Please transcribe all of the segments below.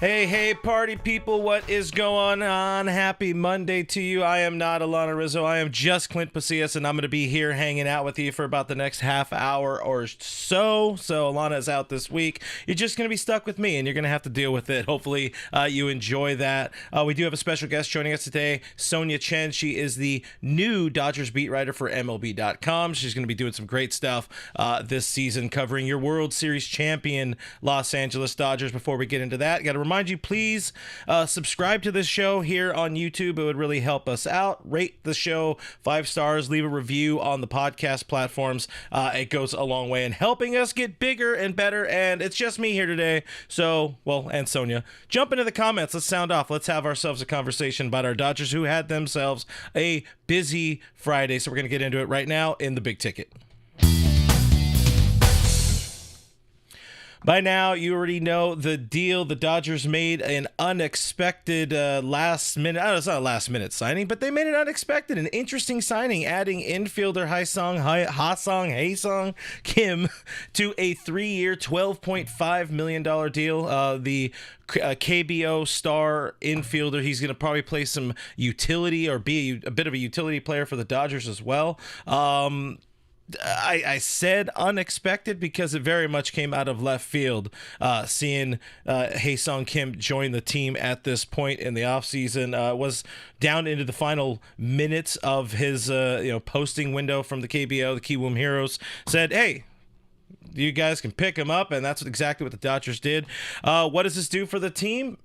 Hey, party people, what is going on? Happy Monday to you. I am not Alana Rizzo. I am just Clint Pasillas, and I'm going to be here hanging out with you for about the next half hour or so. So Alana is out this week. You're just going to be stuck with me, and you're going to have to deal with it. Hopefully, you enjoy that. We do have a special guest joining us today, Sonja Chen. She is the new Dodgers beat writer for MLB.com. She's going to be doing some great stuff this season, covering your World Series champion Los Angeles Dodgers. Before we get into that, got to remind you, please subscribe to this show here on YouTube. It would really help us out. Rate the show 5 stars. Leave a review on the podcast platforms. It goes a long way in helping us get bigger and better. And it's just me here today. So, well, and Sonia. Jump into the comments. Let's sound off. Let's have ourselves a conversation about our Dodgers, who had themselves a busy Friday. So we're going to get into it right now in the big ticket. By now, you already know the deal. The Dodgers made an unexpected last-minute, it's not a last-minute signing, but they made it unexpected, an interesting signing, adding infielder Hyeseong Kim to a 3-year, $12.5 million deal. The KBO star infielder. He's going to probably play some utility or be a bit of a utility player for the Dodgers as well. I said unexpected because it very much came out of left field, seeing Hyeseong Kim join the team at this point in the offseason. Was down into the final minutes of his posting window from the KBO. The Kiwoom Heroes said, hey, you guys can pick him up, and that's exactly what the Dodgers did. What does this do for the team?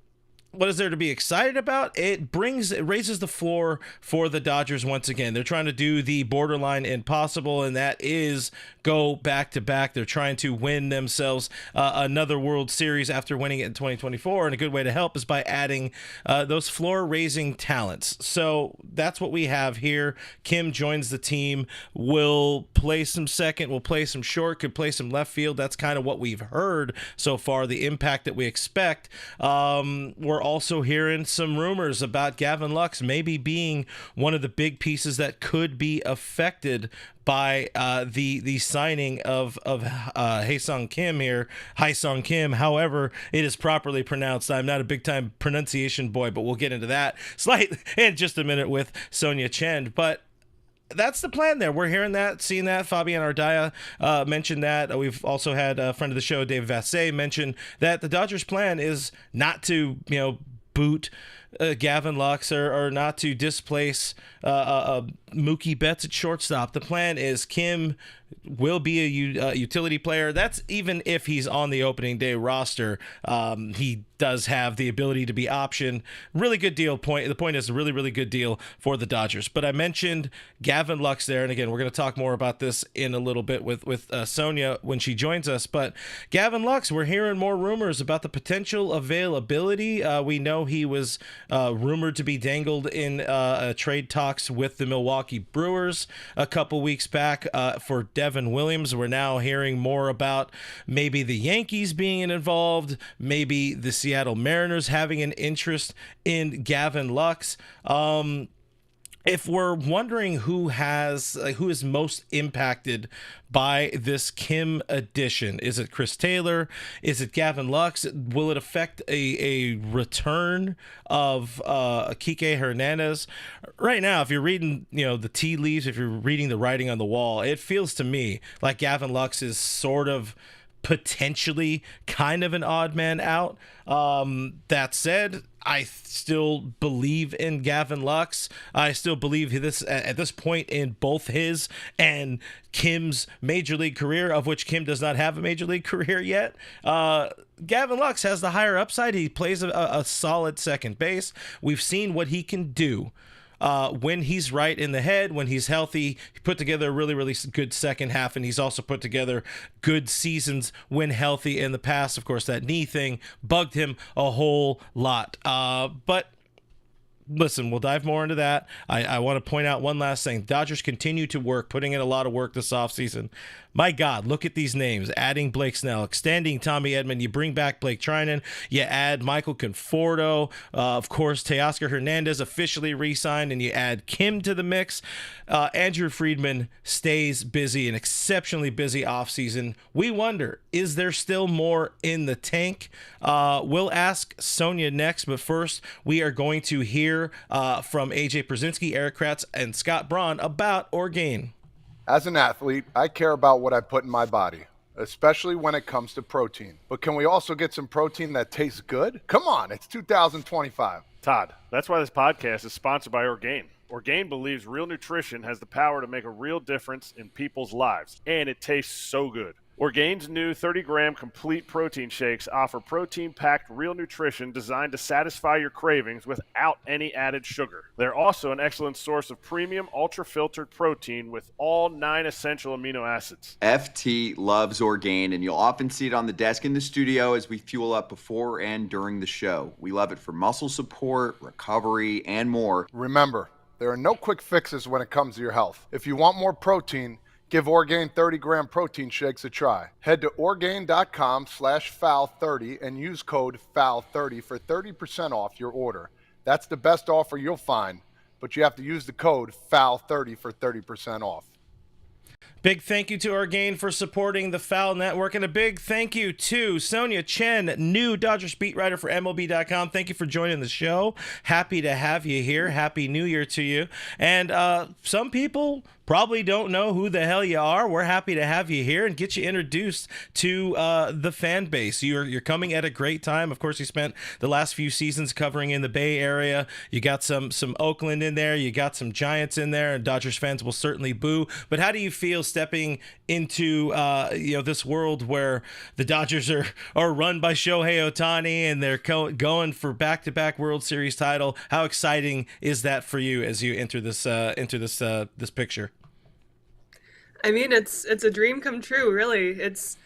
What is there to be excited about? It raises the floor for the Dodgers once again. They're trying to do the borderline impossible, and that is go back-to-back. They're trying to win themselves another World Series after winning it in 2024, and a good way to help is by adding those floor-raising talents. So that's what we have here. Kim joins the team, will play some second, will play some short, could play some left field. That's kind of what we've heard so far, the impact that we expect. We're also hearing some rumors about Gavin Lux maybe being one of the big pieces that could be affected by the signing of Hyeseong Kim here. Hyeseong Kim, however it is properly pronounced. I'm not a big-time pronunciation boy, but we'll get into that slightly in just a minute with Sonja Chen. But that's the plan there. We're hearing that, seeing that. Fabian Ardaya mentioned that. We've also had a friend of the show, Dave Vassay, mention that the Dodgers' plan is not to, boot Gavin Lux or not to displace Mookie Betts at shortstop. The plan is Kim will be a utility player. That's even if he's on the opening day roster. He does have the ability to be optioned. Really good deal. The point is a really, really good deal for the Dodgers. But I mentioned Gavin Lux there, and again, we're going to talk more about this in a little bit with Sonia when she joins us. But Gavin Lux, we're hearing more rumors about the potential availability. We know he was rumored to be dangled in trade talks with the Milwaukee Brewers a couple weeks back for Devin Williams. We're now hearing more about maybe the Yankees being involved, maybe the Seattle Mariners having an interest in Gavin Lux. If we're wondering who is most impacted by this Kim addition, is it Chris Taylor? Is it Gavin Lux? Will it affect a return of Kiké Hernandez? Right now, if you're reading the tea leaves, if you're reading the writing on the wall, it feels to me like Gavin Lux is sort of potentially kind of an odd man out. That said, I still believe in Gavin Lux. I still believe this at this point in both his and Kim's major league career, of which Kim does not have a major league career yet. Gavin Lux has the higher upside. He plays a solid second base. We've seen what he can do. When he's right in the head, when he's healthy, he put together a really, really good second half, and he's also put together good seasons when healthy in the past. Of course, that knee thing bugged him a whole lot. But listen, we'll dive more into that. I want to point out one last thing. Dodgers continue to work, putting in a lot of work this offseason. My God, look at these names. Adding Blake Snell, extending Tommy Edman. You bring back Blake Trinan. You add Michael Conforto. Of course, Teoscar Hernandez officially re-signed, and you add Kim to the mix. Andrew Friedman stays busy, an exceptionally busy offseason. We wonder, is there still more in the tank? We'll ask Sonia next, but first, we are going to hear from AJ Pierzynski, Eric Kratz, and Scott Braun about Orgain. As an athlete, I care about what I put in my body, especially when it comes to protein. But can we also get some protein that tastes good? Come on, it's 2025. Todd, that's why this podcast is sponsored by Orgain. Orgain believes real nutrition has the power to make a real difference in people's lives, and it tastes so good. Orgain's new 30-gram complete protein shakes offer protein-packed real nutrition designed to satisfy your cravings without any added sugar. They're also an excellent source of premium ultra-filtered protein with all 9 essential amino acids. FT loves Orgain, and you'll often see it on the desk in the studio as we fuel up before and during the show. We love it for muscle support, recovery, and more. Remember, there are no quick fixes when it comes to your health. If you want more protein, give Orgain 30-gram protein shakes a try. Head to Orgain.com/FOUL30 and use code FOUL30 for 30% off your order. That's the best offer you'll find, but you have to use the code FOUL30 for 30% off. Big thank you to Orgain for supporting the Foul Network, and a big thank you to Sonja Chen, new Dodgers beat writer for MLB.com. Thank you for joining the show. Happy to have you here. Happy New Year to you. And some people probably don't know who the hell you are. We're happy to have you here and get you introduced to the fan base. You're coming at a great time. Of course, you spent the last few seasons covering in the Bay Area. You got some Oakland in there. You got some Giants in there, and Dodgers fans will certainly boo. But how do you feel stepping into this world where the Dodgers are run by Shohei Otani and they're going for back-to-back World Series title? How exciting is that for you as you enter this picture? I mean, it's a dream come true, really. It's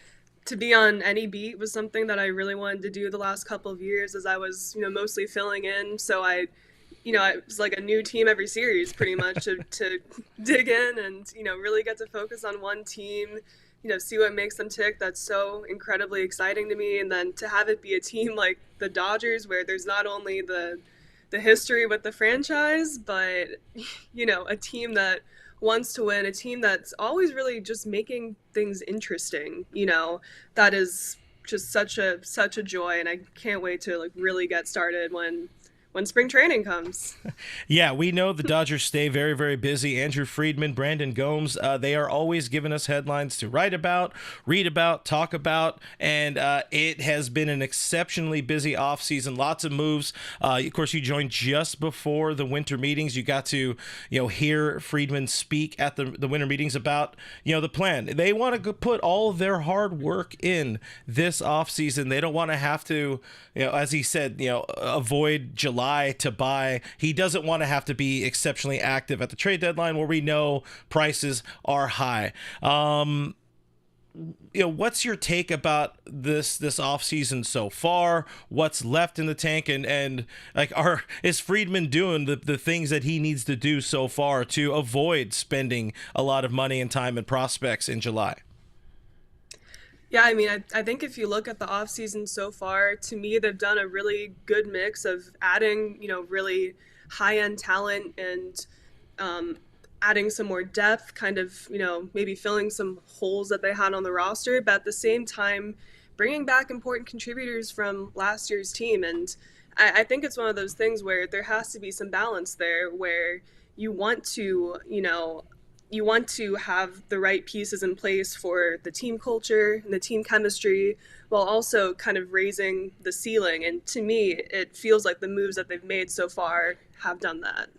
to be on any beat was something that I really wanted to do the last couple of years as I was, mostly filling in. So it was like a new team every series pretty much to dig in and, really get to focus on one team, see what makes them tick. That's so incredibly exciting to me. And then to have it be a team like the Dodgers where there's not only the history with the franchise, but, a team that wants to win, a team that's always really just making things interesting, that is just such a joy. And I can't wait to really get started when spring training comes. Yeah, we know the Dodgers stay very, very busy. Andrew Friedman, Brandon Gomes, they are always giving us headlines to write about, read about, talk about, and it has been an exceptionally busy offseason. Lots of moves. Of course, you joined just before the winter meetings. You got to, hear Friedman speak at the winter meetings about, the plan. They want to put all their hard work in this offseason. They don't want to have to, as he said, avoid July to buy. He doesn't want to have to be exceptionally active at the trade deadline where we know prices are high. What's your take about this offseason so far? What's left in the tank, and is Friedman doing the things that he needs to do so far to avoid spending a lot of money and time and prospects in July? Yeah, I mean, I think if you look at the offseason so far, to me, they've done a really good mix of adding, really high-end talent and adding some more depth, kind of, maybe filling some holes that they had on the roster, but at the same time, bringing back important contributors from last year's team. And I think it's one of those things where there has to be some balance there where you want to, you want to have the right pieces in place for the team culture and the team chemistry while also kind of raising the ceiling. And to me, it feels like the moves that they've made so far have done that.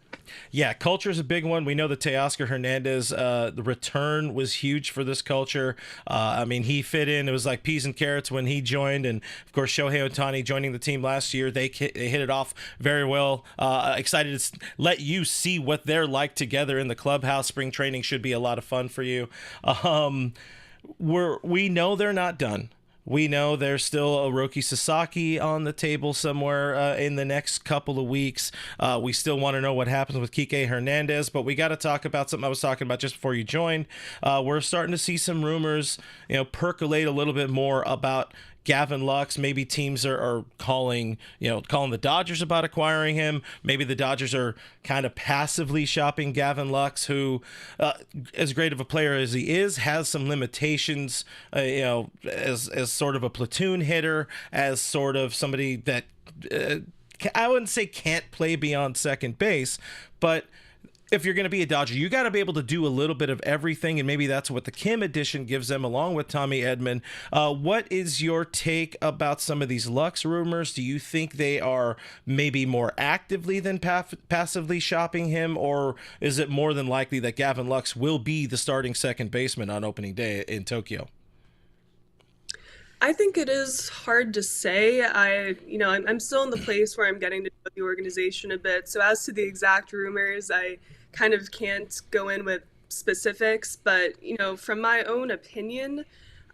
Yeah, culture is a big one. We know that Teoscar Hernandez, the return was huge for this culture. He fit in. It was like peas and carrots when he joined. And, of course, Shohei Otani joining the team last year. They hit it off very well. Excited to let you see what they're like together in the clubhouse. Spring training should be a lot of fun for you. We know they're not done. We know there's still a Roki Sasaki on the table somewhere in the next couple of weeks. We still want to know what happens with Kiké Hernandez, but we got to talk about something I was talking about just before you joined. We're starting to see some rumors, percolate a little bit more about Gavin Lux. Maybe teams are calling the Dodgers about acquiring him. Maybe the Dodgers are kind of passively shopping Gavin Lux, who, as great of a player as he is, has some limitations, as sort of a platoon hitter, as sort of somebody that I wouldn't say can't play beyond second base, but if you're going to be a Dodger, you got to be able to do a little bit of everything, and maybe that's what the Kim edition gives them, along with Tommy Edman. What is your take about some of these Lux rumors? Do you think they are maybe more actively than passively shopping him, or is it more than likely that Gavin Lux will be the starting second baseman on opening day in Tokyo? I think it is hard to say. I'm still in the place where I'm getting to know the organization a bit. So as to the exact rumors, I kind of can't go in with specifics. But, from my own opinion,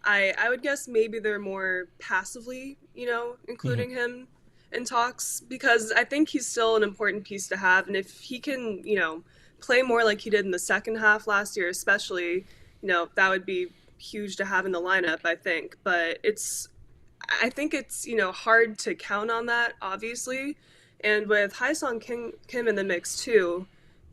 I would guess maybe they're more passively, including him in talks, because I think he's still an important piece to have. And if he can, play more like he did in the second half last year, especially, that would be huge to have in the lineup, I think. But I think it's hard to count on that, obviously. And with Hyeseong Kim in the mix too,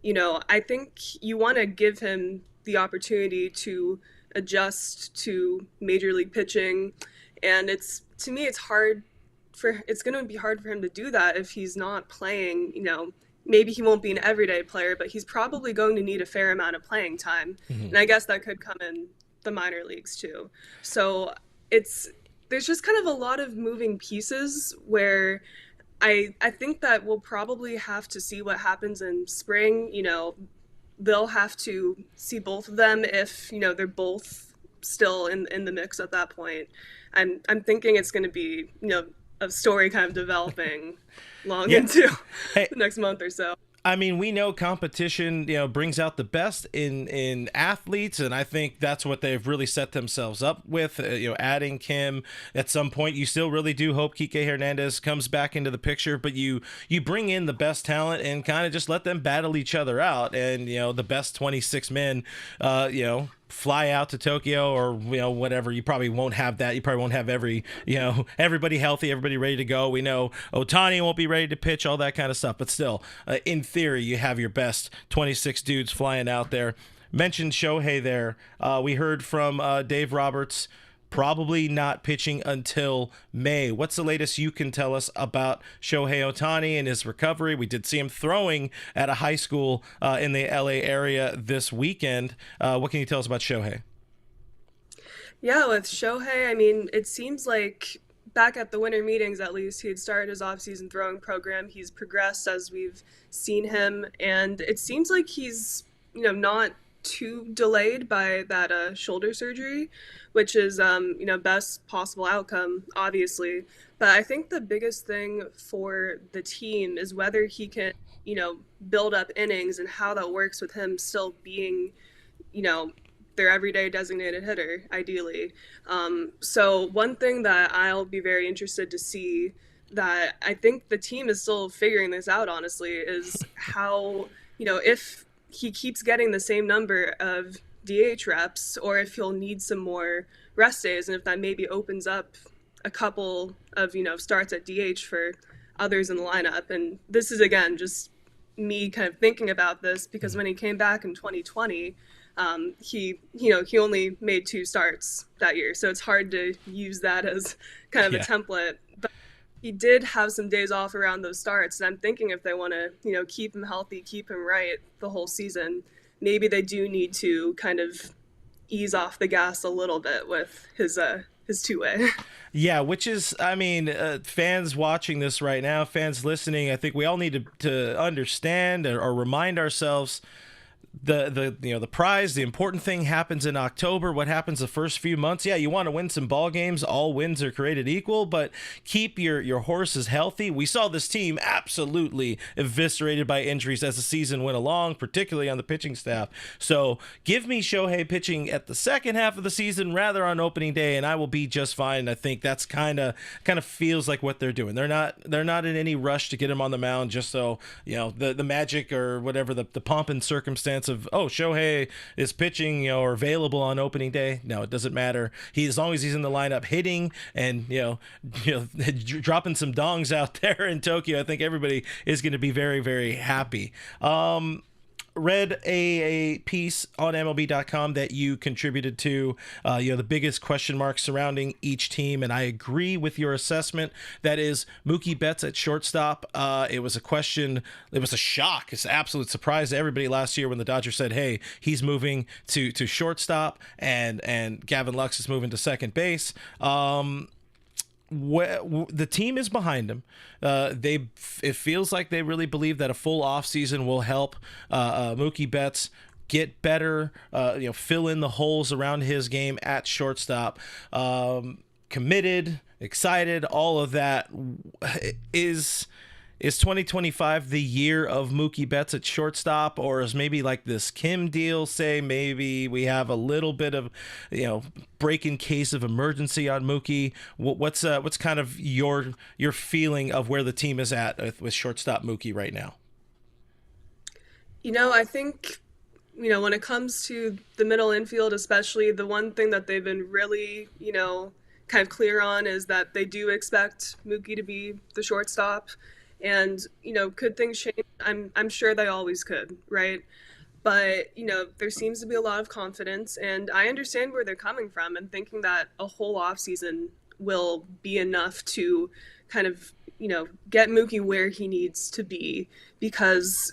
I think you want to give him the opportunity to adjust to major league pitching, and it's going to be hard for him to do that if he's not playing. Maybe he won't be an everyday player, but he's probably going to need a fair amount of playing time, and I guess that could come in the minor leagues too. So there's just kind of a lot of moving pieces where I think that we'll probably have to see what happens in spring. They'll have to see both of them if they're both still in the mix at that point. I'm thinking it's going to be a story kind of developing into the next month or so. I mean, we know competition, brings out the best in athletes, and I think that's what they've really set themselves up with, adding Kim. At some point, you still really do hope Kiké Hernandez comes back into the picture, but you bring in the best talent and kind of just let them battle each other out, and, the best 26 men, fly out to Tokyo or whatever. You probably won't have that. You probably won't have everybody healthy, everybody ready to go. We know Otani won't be ready to pitch, all that kind of stuff, but still, in theory, you have your best 26 dudes flying out there. Mentioned Shohei there. We heard from Dave Roberts, probably not pitching until May. What's the latest you can tell us about Shohei Otani and his recovery? We did see him throwing at a high school in the LA area this weekend. What can you tell us about Shohei? Yeah, with Shohei, I mean, it seems like back at the winter meetings, at least, he had started his offseason throwing program. He's progressed as we've seen him, and it seems like he's, not too delayed by that shoulder surgery, which is best possible outcome, obviously. But I think the biggest thing for the team is whether he can build up innings and how that works with him still being their everyday designated hitter, ideally. So one thing that I'll be very interested to see, that I think the team is still figuring this out, honestly, is how if he keeps getting the same number of DH reps, or if he'll need some more rest days, and if that maybe opens up a couple of starts at DH for others in the lineup. And this is, again, just me kind of thinking about this, because when he came back in 2020, he only made 2 starts that year, so it's hard to use that as kind of a template. But he did have some days off around those starts, and I'm thinking if they want to keep him healthy, keep him right the whole season, maybe they do need to kind of ease off the gas a little bit with his two-way. Yeah, which is, I mean, fans watching this right now, fans listening, I think we all need to understand or remind ourselves the prize, the important thing happens in October. What happens the first few months? Yeah, you want to win some ball games. All wins are created equal, but keep your horses healthy. We saw this team absolutely eviscerated by injuries as the season went along, particularly on the pitching staff. So give me Shohei pitching at the second half of the season rather on opening day, and I will be just fine. I think that's kind of feels like what they're doing. They're not in any rush to get him on the mound just so the magic or whatever the pomp and circumstance of Shohei is pitching or available on opening day. No, it doesn't matter. As long as he's in the lineup hitting and dropping some dongs out there in Tokyo, I think everybody is going to be very, very happy. Read a piece on MLB.com that you contributed to, the biggest question marks surrounding each team, and I agree with your assessment. That is Mookie Betts at shortstop. It was a question. It was a shock. It's an absolute surprise to everybody last year when the Dodgers said, "Hey, he's moving to shortstop," and Gavin Lux is moving to second base. The team is behind him. It feels like they really believe that a full offseason will help Mookie Betts get better, fill in the holes around his game at shortstop. Committed, excited, all of that. Is 2025 the year of Mookie Betts at shortstop, or is maybe like this Kim deal, say maybe we have a little bit of, break in case of emergency on Mookie? What's kind of your feeling of where the team is at with shortstop Mookie right now? I think, when it comes to the middle infield, especially, the one thing that they've been really, kind of clear on is that they do expect Mookie to be the shortstop. And, could things change? I'm sure they always could, right? But, there seems to be a lot of confidence, and I understand where they're coming from and thinking that a whole offseason will be enough to kind of, get Mookie where he needs to be. Because,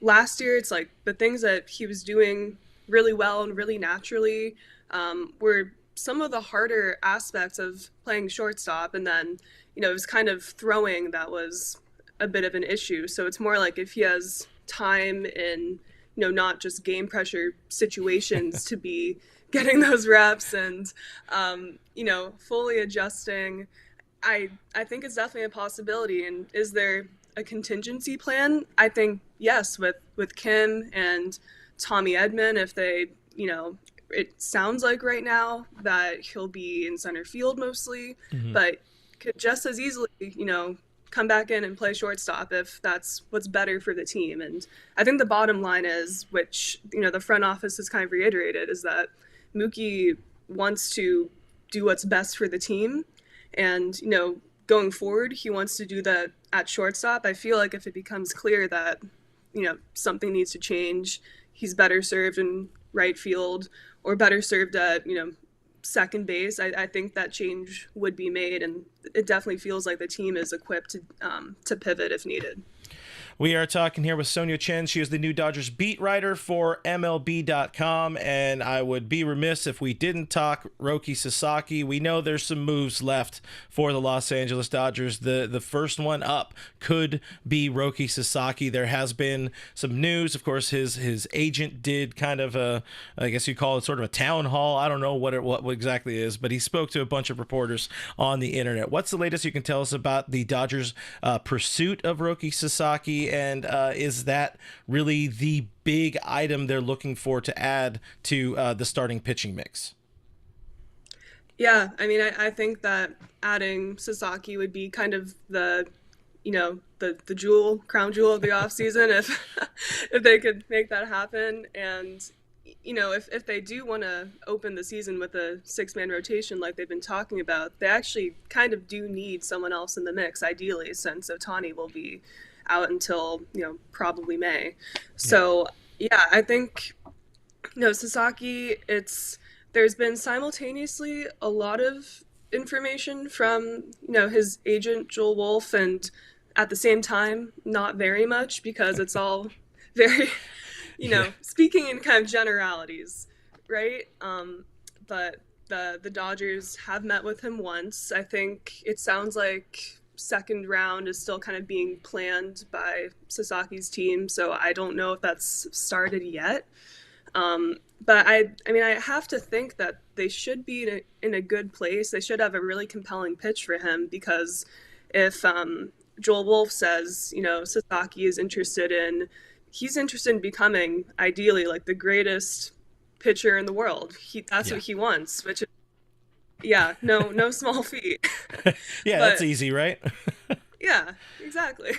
last year it's like the things that he was doing really well and really naturally were some of the harder aspects of playing shortstop. And then, it was kind of throwing that was a bit of an issue. So it's more like if he has time in, not just game pressure situations to be getting those reps and, fully adjusting, I think it's definitely a possibility. And is there a contingency plan? I think yes, with Kim and Tommy Edman, if they, it sounds like right now that he'll be in center field mostly, but could just as easily, come back in and play shortstop if that's what's better for the team. And I think the bottom line is, which, the front office has kind of reiterated, is that Mookie wants to do what's best for the team. And, going forward, he wants to do that at shortstop. I feel like if it becomes clear that, something needs to change, he's better served in right field or better served at, second base, I think that change would be made, and it definitely feels like the team is equipped to pivot if needed. We are talking here with Sonja Chen. She is the new Dodgers beat writer for MLB.com, and I would be remiss if we didn't talk Roki Sasaki. We know there's some moves left for the Los Angeles Dodgers. The first one up could be Roki Sasaki. There has been some news. Of course, his agent did kind of I guess you call it sort of a town hall. I don't know what exactly it is, but he spoke to a bunch of reporters on the internet. What's the latest you can tell us about the Dodgers' pursuit of Roki Sasaki? And is that really the big item they're looking for to add to the starting pitching mix? Yeah, I mean, I think that adding Sasaki would be kind of the crown jewel of the offseason if they could make that happen. And, if they do want to open the season with a 6-man rotation like they've been talking about, they actually kind of do need someone else in the mix, ideally, since Otani will be out until, probably May. So, yeah, I think, Sasaki, there's been simultaneously a lot of information from, his agent, Joel Wolfe, and at the same time, not very much, because it's all very, speaking in kind of generalities, right? But the Dodgers have met with him once. I think it sounds like second round is still kind of being planned by Sasaki's team, so I don't know if that's started yet. But I mean, I have to think that they should be in a good place. They should have a really compelling pitch for him, because if Joel Wolf says, Sasaki is he's interested in becoming, ideally, like the greatest pitcher in the world. That's what he wants, which is, no small feat. Yeah, that's easy, right? Yeah, exactly.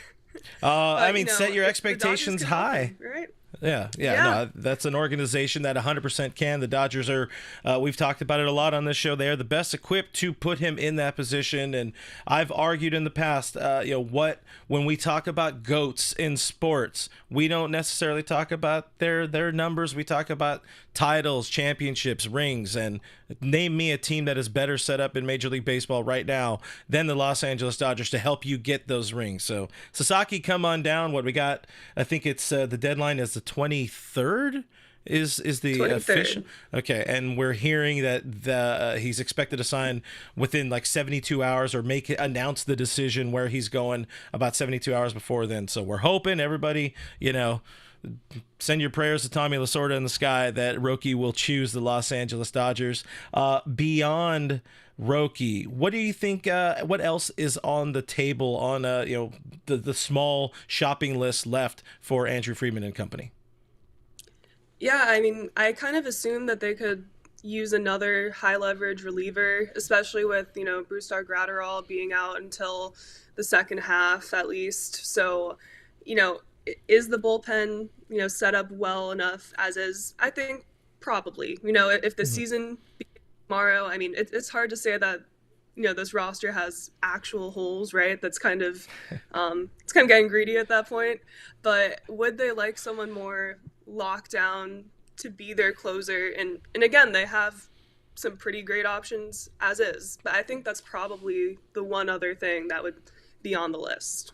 I mean, set your expectations high. Right? Yeah. No, that's an organization that 100% can. The Dodgers are, we've talked about it a lot on this show, they are the best equipped to put him in that position. And I've argued in the past, when we talk about GOATs in sports, we don't necessarily talk about their numbers. We talk about titles, championships, rings, and name me a team that is better set up in Major League Baseball right now than the Los Angeles Dodgers to help you get those rings. So Sasaki, come on down. What we got, I think it's the deadline is the 23rd is the 23rd. Official. Okay, and we're hearing that he's expected to sign within like 72 hours or announce the decision where he's going about 72 hours before then. So we're hoping everybody, send your prayers to Tommy Lasorda in the sky that Roki will choose the Los Angeles Dodgers. Beyond Roki, what do you think? What else is on the table on the small shopping list left for Andrew Friedman and company? Yeah, I mean, I kind of assumed that they could use another high leverage reliever, especially with Brusdar Graterol being out until the second half at least. So, is the bullpen set up well enough as is? I think probably. If the season begins tomorrow, I mean, it's hard to say that this roster has actual holes, right? That's kind of it's kind of getting greedy at that point. But would they like someone more locked down to be their closer? And again, they have some pretty great options as is. But I think that's probably the one other thing that would be on the list.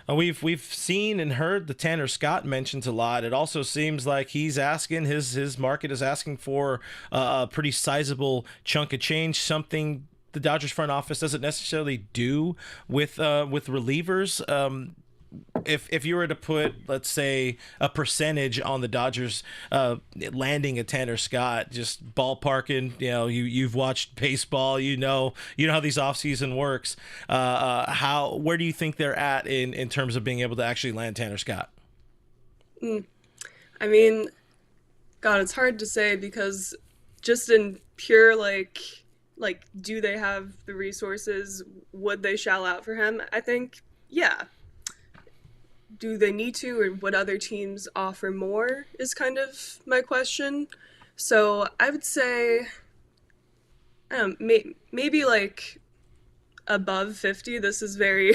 We've seen and heard the Tanner Scott mentions a lot. It also seems like he's asking, his market is asking for a pretty sizable chunk of change, something the Dodgers front office doesn't necessarily do with relievers. If you were to put, let's say, a percentage on the Dodgers landing a Tanner Scott, just ballparking, you've watched baseball, you know how these offseason works. Where do you think they're at in terms of being able to actually land Tanner Scott? I mean, God, it's hard to say, because just in pure like do they have the resources? Would they shell out for him? I think, yeah. Do they need to, or would other teams offer more, is kind of my question. So I would say maybe like above 50. This is very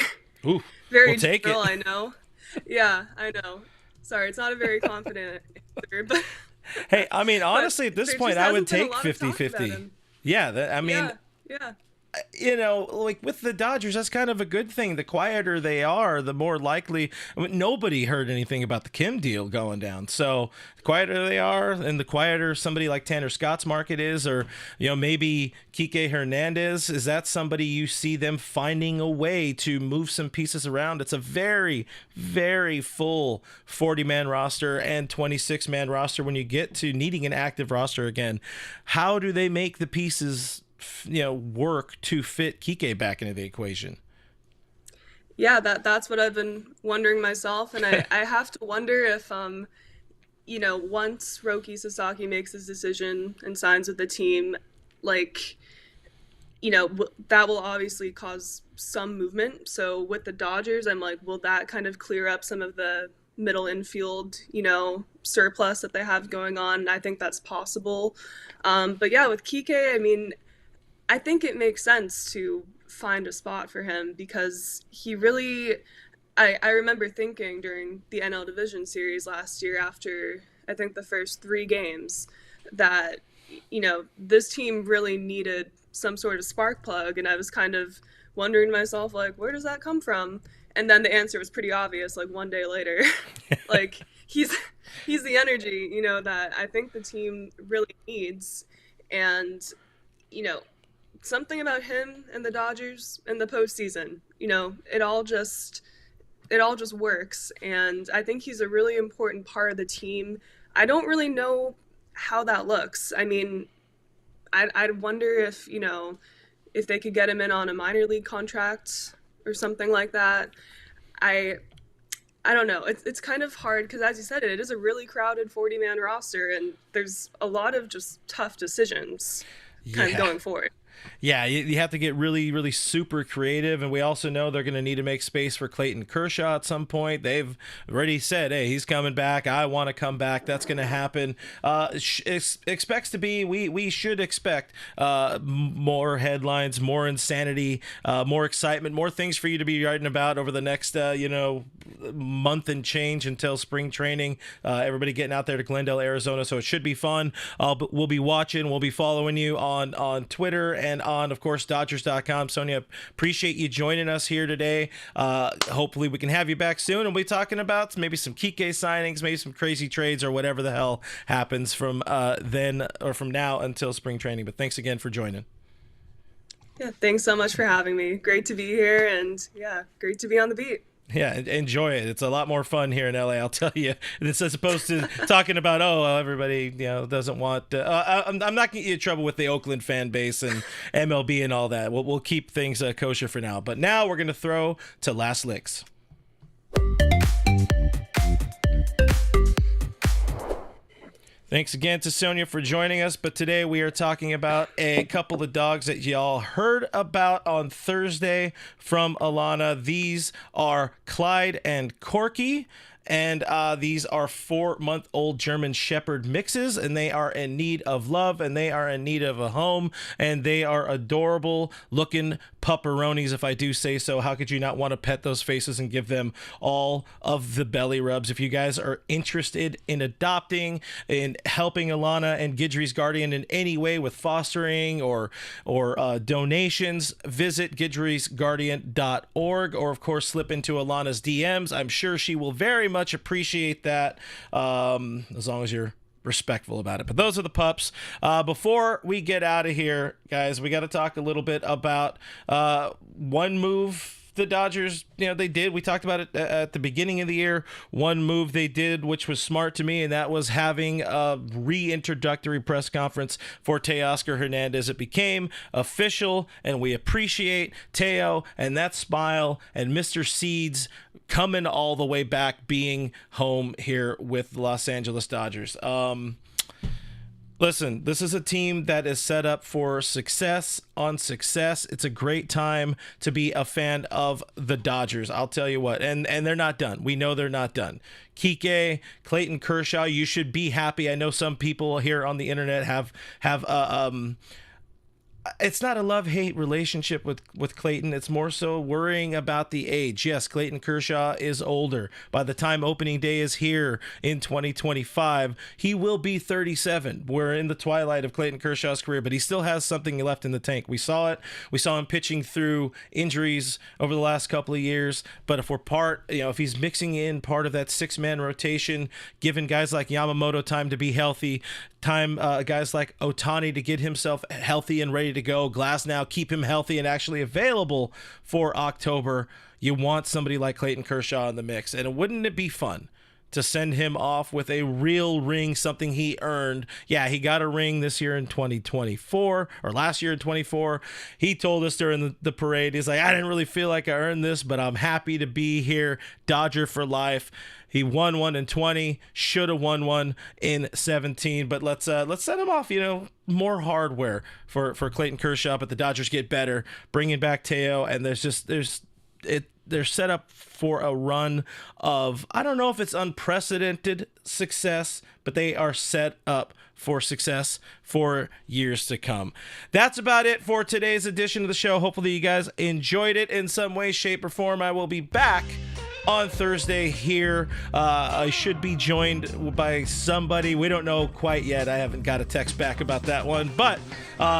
very general, I know. Yeah, I know. Sorry, it's not a very confident answer, but hey, I mean, honestly, at this point, I would take 50-50. Yeah, yeah. Like with the Dodgers, that's kind of a good thing. The quieter they are, the more likely. Nobody heard anything about the Kim deal going down. So the quieter they are, and the quieter somebody like Tanner Scott's market is, or maybe Kiké Hernandez, is that somebody you see them finding a way to move some pieces around? It's a very, very full 40-man roster and 26-man roster when you get to needing an active roster again. How do they make the pieces work to fit Kiké back into the equation? Yeah, that's what I've been wondering myself, and I have to wonder if once Roki Sasaki makes his decision and signs with the team, that will obviously cause some movement. So with the Dodgers, I'm like, will that kind of clear up some of the middle infield, surplus that they have going on? I think that's possible. But yeah, with Kiké, I mean, I think it makes sense to find a spot for him, because he really, I remember thinking during the NL Division Series last year, after I think the first 3 games, that, this team really needed some sort of spark plug. And I was kind of wondering to myself, like, where does that come from? And then the answer was pretty obvious, like one day later. Like, he's the energy, that I think the team really needs. And, something about him and the Dodgers in the postseason, it all just works. And I think he's a really important part of the team. I don't really know how that looks. I mean, I'd wonder if they could get him in on a minor league contract or something like that. I don't know. It's kind of hard because, as you said, it is a really crowded 40-man roster, and there's a lot of just tough decisions kind of going forward. Yeah, you have to get really, really super creative, and we also know they're going to need to make space for Clayton Kershaw at some point. They've already said, hey, he's coming back. I want to come back. That's going to happen. We should expect more headlines, more insanity, more excitement, more things for you to be writing about over the next, month and change until spring training. Everybody getting out there to Glendale, Arizona, so it should be fun. But we'll be watching. We'll be following you on Twitter and on, of course, Dodgers.com. Sonia, appreciate you joining us here today. Hopefully we can have you back soon, and we'll be talking about maybe some Kiké signings, maybe some crazy trades, or whatever the hell happens from then or from now until spring training. But thanks again for joining. Yeah, thanks so much for having me. Great to be here, and great to be on the beat. Yeah, enjoy it. It's a lot more fun here in LA, I'll tell you. It's as opposed to talking about, everybody doesn't want. I'm not getting you in trouble with the Oakland fan base and MLB and all that. We'll keep things kosher for now. But now we're going to throw to Last Licks. Thanks again to Sonia for joining us, but today we are talking about a couple of dogs that y'all heard about on Thursday from Alana. These are Clyde and Corky, and these are 4-month-old German Shepherd mixes, and they are in need of love, and they are in need of a home, and they are adorable looking pupperonis, if I do say so. How could you not want to pet those faces and give them all of the belly rubs? If you guys are interested in adopting, in helping Alana and Guidry's Guardian in any way with fostering or donations, visit guidrysguardian.org, or of course slip into Alana's DMs. I'm sure she will very much appreciate that, as long as you're respectful about it. But those are the pups. Before we get out of here, guys, we got to talk a little bit about one move the Dodgers, they did. We talked about it at the beginning of the year. One move they did, which was smart to me, and that was having a reintroductory press conference for Teoscar Hernandez. It became official, and we appreciate Teo and that smile and Mr. Seeds coming all the way back, being home here with the Los Angeles Dodgers. Listen, this is a team that is set up for success on success. It's a great time to be a fan of the Dodgers. I'll tell you what, and they're not done. We know they're not done. Kiké, Clayton Kershaw, you should be happy. I know some people here on the internet have it's not a love-hate relationship with Clayton. It's more so worrying about the age. Yes, Clayton Kershaw is older. By the time opening day is here in 2025, he will be 37. We're in the twilight of Clayton Kershaw's career, but he still has something left in the tank. We saw it. We saw him pitching through injuries over the last couple of years. But if we're if he's mixing in part of that 6-man rotation, giving guys like Yamamoto time to be healthy, guys like Otani to get himself healthy and ready to go, Glasnow keep him healthy and actually available for October, you want somebody like Clayton Kershaw in the mix. And wouldn't it be fun to send him off with a real ring, something he earned? Yeah, he got a ring this year in 2024, or last year in 24. He told us during the parade, he's like, I didn't really feel like I earned this, but I'm happy to be here. Dodger for life. He won one in 20, should have won one in 17, but let's send him off, more hardware for Clayton Kershaw, but the Dodgers get better, bringing back Teo, and they're set up for a run of, I don't know if it's unprecedented success, but they are set up for success for years to come. That's about it for today's edition of the show. Hopefully you guys enjoyed it in some way, shape, or form. I will be back on Thursday here. I should be joined by somebody. We don't know quite yet. I haven't got a text back about that one. But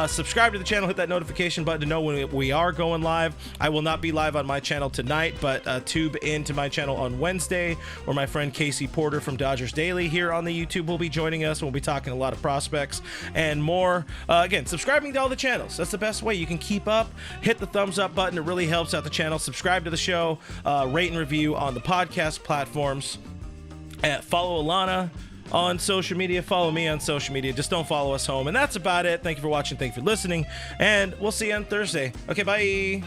subscribe to the channel. Hit that notification button to know when we are going live. I will not be live on my channel tonight, but tube into my channel on Wednesday, where my friend Casey Porter from Dodgers Daily here on the YouTube will be joining us. We'll be talking a lot of prospects and more. Again, subscribing to all the channels. That's the best way you can keep up. Hit the thumbs up button. It really helps out the channel. Subscribe to the show. Rate and review on the podcast platforms. Follow Alana on social media. Follow me on social media. Just don't follow us home. And that's about it. Thank you for watching. Thank you for listening. And we'll see you on Thursday. Okay, bye.